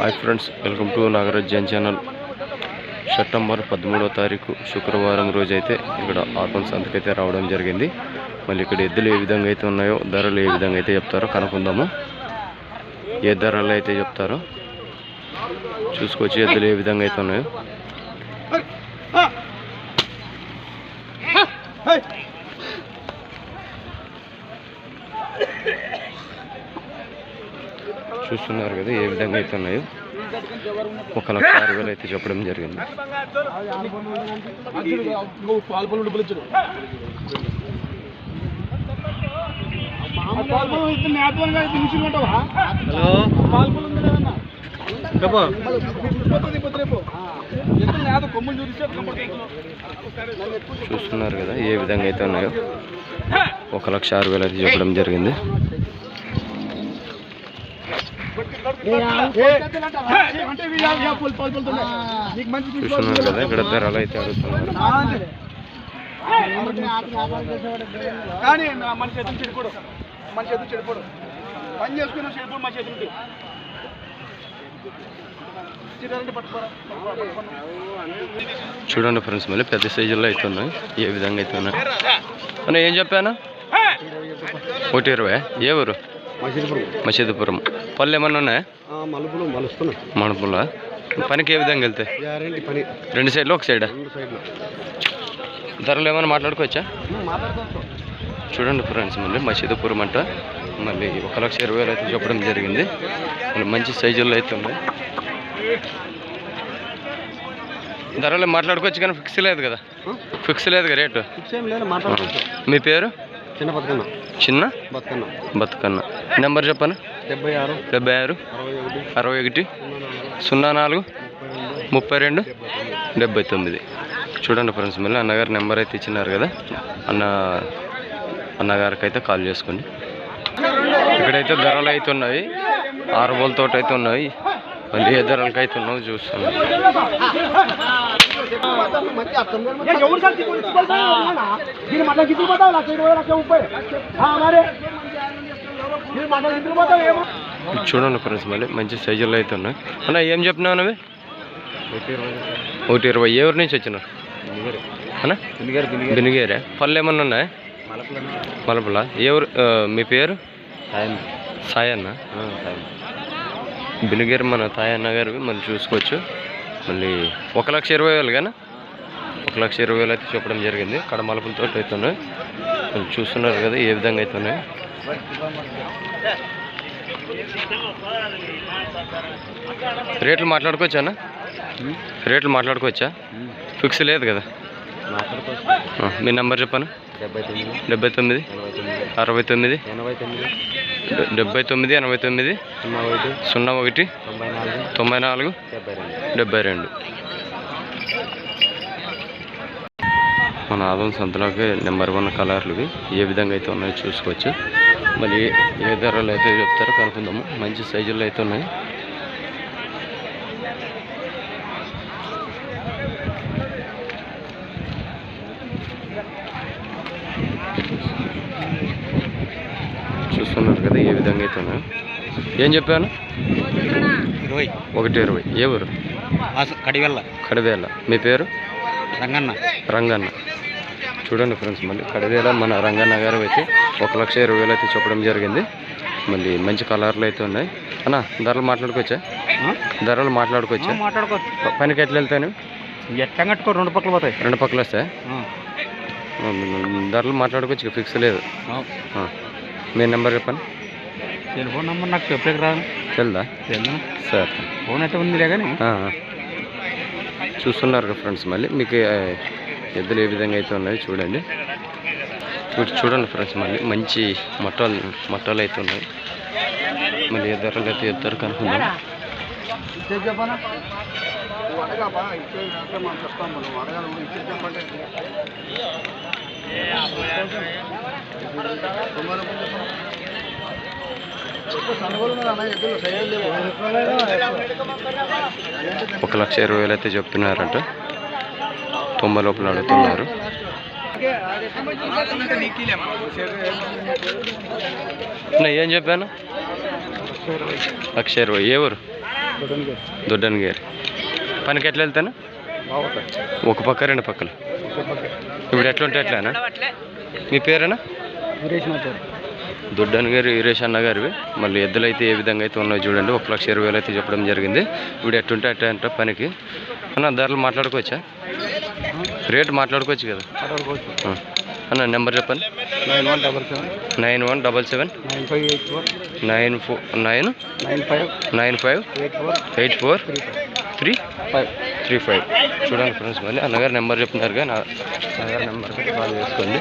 Hi friends, welcome to Nagaraj Jain channel. September 13వ తారీఖు శుక్రవారం రోజు అయితే ఇక్కడ ఆత్మ సంతకైతే రావడం జరిగింది. మళ్ళీ ఇక్కడ ఎద్దులు ఏ విధంగా అయితే ఉన్నాయో, ధరలు ఏ విధంగా అయితే చెప్తారో కనుక్కుందాము. ఏ ధరలు అయితే చెప్తారో చూసుకొచ్చి ఎద్దులు ఏ విధంగా అయితే ఉన్నాయో చూస్తున్నారు కదా, ఏ విధంగా అయితే ఉన్నాయో. 1,06,000 అయితే చెప్పడం జరిగింది. చూస్తున్నారు కదా, ఏ విధంగా అయితే ఉన్నాయో. 1,06,000 అయితే చెప్పడం జరిగింది. చూస్తున్నారు కదా, ఇక్కడ ధరలు అయితే అడుగుతున్నారు. చూడండి ఫ్రెండ్స్, మళ్ళీ పెద్ద సైజుల్లో అయితే ఉన్నాయి. ఏ విధంగా అయితే ఉన్నాయి అన్న, ఏం చెప్పానా? 1,20. ఏ ఊరు? మసీదుపురం. పళ్ళు ఏమన్నా ఉన్నాయా? మణుపుల. పనికి ఏ విధంగా వెళ్తాయి? 2 సైడ్లు, ఒక సైడా? ధరలు ఏమైనా మాట్లాడుకోవచ్చా? చూడండి ఫ్రెండ్స్, మళ్ళీ మసీదుపురం అంట. మళ్ళీ 1,20,000 అయితే చెప్పడం జరిగింది. మళ్ళీ మంచి సైజుల్లో అయితే ఉన్నాయి. ధరలు మాట్లాడుకోవచ్చు కానీ ఫిక్స్ లేదు కదా? ఫిక్స్ లేదు కదా రేటు? మీ పేరు? చిన్న బతుకన్న. నెంబర్ చెప్పను. 76 61 04 32 79. చూడండి ఫ్రెండ్స్, మళ్ళీ అన్నగారు నెంబర్ అయితే ఇచ్చినారు కదా, అన్నగారికి అయితే కాల్ చేసుకోండి. ఇక్కడైతే ధరలు అయితే ఉన్నాయి. 6 బోల్తో అయితే ఉన్నాయి. మళ్ళీ ఏ ధరలకు అయితే ఉన్నావు చూస్తున్నాం. చూడండి ఫ్రెండ్స్, మళ్ళీ మంచి సైజుల్లో అయితే ఉన్నాయి. అన్న ఏం చెప్పినావు అవి? 1,20. ఏ ఊరి నుంచి వచ్చినారు అన్న? బినిగేరే. పళ్ళు ఏమన్నా ఉన్నాయా? మలపుల. ఏ ఊరు? మీ పేరు? సాయన్న. బినిగేరు మన తాయన్న గారివి. మళ్ళీ చూసుకోవచ్చు. మళ్ళీ 1,20,000 కానీ 1,20,000 అయితే చెప్పడం జరిగింది. కడ మలుపులతో అయితే ఉన్నాయి. మళ్ళీ చూస్తున్నారు కదా, ఏ విధంగా అయితే ఉన్నాయి. రేట్లు మాట్లాడుకోవచ్చా అన్న? రేట్లు మాట్లాడుకోవచ్చా? ఫిక్స్ లేదు కదా? మీ నెంబర్ చెప్పాను. 79 69 79 89 01 94 72. మన ఆదం సంతలోకి నెంబర్ 1 కలర్లు ఏ విధంగా అయితే ఉన్నాయో చూసుకోవచ్చు. మళ్ళీ ఏ ధరలు అయితే చెప్తారో కనుక్కుందాము. మంచి సైజుల్లో అయితే ఉన్నాయి. చూస్తున్నారు కదా, ఏ విధంగా అయితే ఉన్నాయో. ఏం చెప్పాను? 1,20. ఏ ఊరు? కడివేల. మీ పేరు? రంగన్న. చూడండి ఫ్రెండ్స్, మళ్ళీ కడివేల మన రంగన్న గారు అయితే 1,20,000 అయితే చెప్పడం జరిగింది. మళ్ళీ మంచి కలర్లు అయితే ఉన్నాయి. అన్న ధరలు మాట్లాడుకోవచ్చా? పనికి ఎట్లా వెళ్తాను? కట్టుకో 2 పక్కలు పోతాయి. 2 పక్కలు వస్తాయి. ధరలు మాట్లాడుకోవచ్చు, ఫిక్స్ లేదు. మీ నెంబర్ చెప్పండి. టెలిఫోన్ నెంబర్ నాకు చెప్పలేక రాదు. తెలుదా? సార్ ఫోన్ అయితే ఉందిలే కానీ. చూస్తున్నారు కదా ఫ్రెండ్స్, మళ్ళీ మీకు ఎద్దులు ఏ విధంగా అయితే ఉన్నాయో చూడండి. చూడండి ఫ్రెండ్స్, మళ్ళీ మంచి మట్టాలు అయితే ఉన్నాయి. మళ్ళీ ఏ ధరలు అయితే చెప్తారు కనుక్కుందాం. ఒక 1,20,000 అయితే చెప్తున్నారంట. 90 లోపల అడుగుతున్నారు. ఏం చెప్పాను? 1,20,000. ఏ ఊరు? దొడ్డనగిరి. పనికి ఎట్లా వెళ్తాను? ఒక పక్క రెండు పక్కలు. ఇప్పుడు ఎట్లుంటే ఎట్లానా? మీ పేరేనా? దొడ్డనగిరి వీరేష్ అన్న గారివి. మళ్ళీ ఎద్దులు అయితే ఏ విధంగా అయితే ఉన్నాయో చూడండి. 1,20,000 అయితే చెప్పడం జరిగింది. ఇప్పుడు ఎట్లుంటే అట్లా అంటే పనికి అన్న ధరలు మాట్లాడుకోవచ్చా? రేటు మాట్లాడుకోవచ్చు కదా అన్న. నెంబర్ చెప్పండి. 9177 958435 చూడండి ఫ్రెండ్స్. మళ్ళీ అన్నగారు నెంబర్ చెప్తున్నారు కానీ అన్నగారు నెంబర్కి కాల్ చేసుకోండి.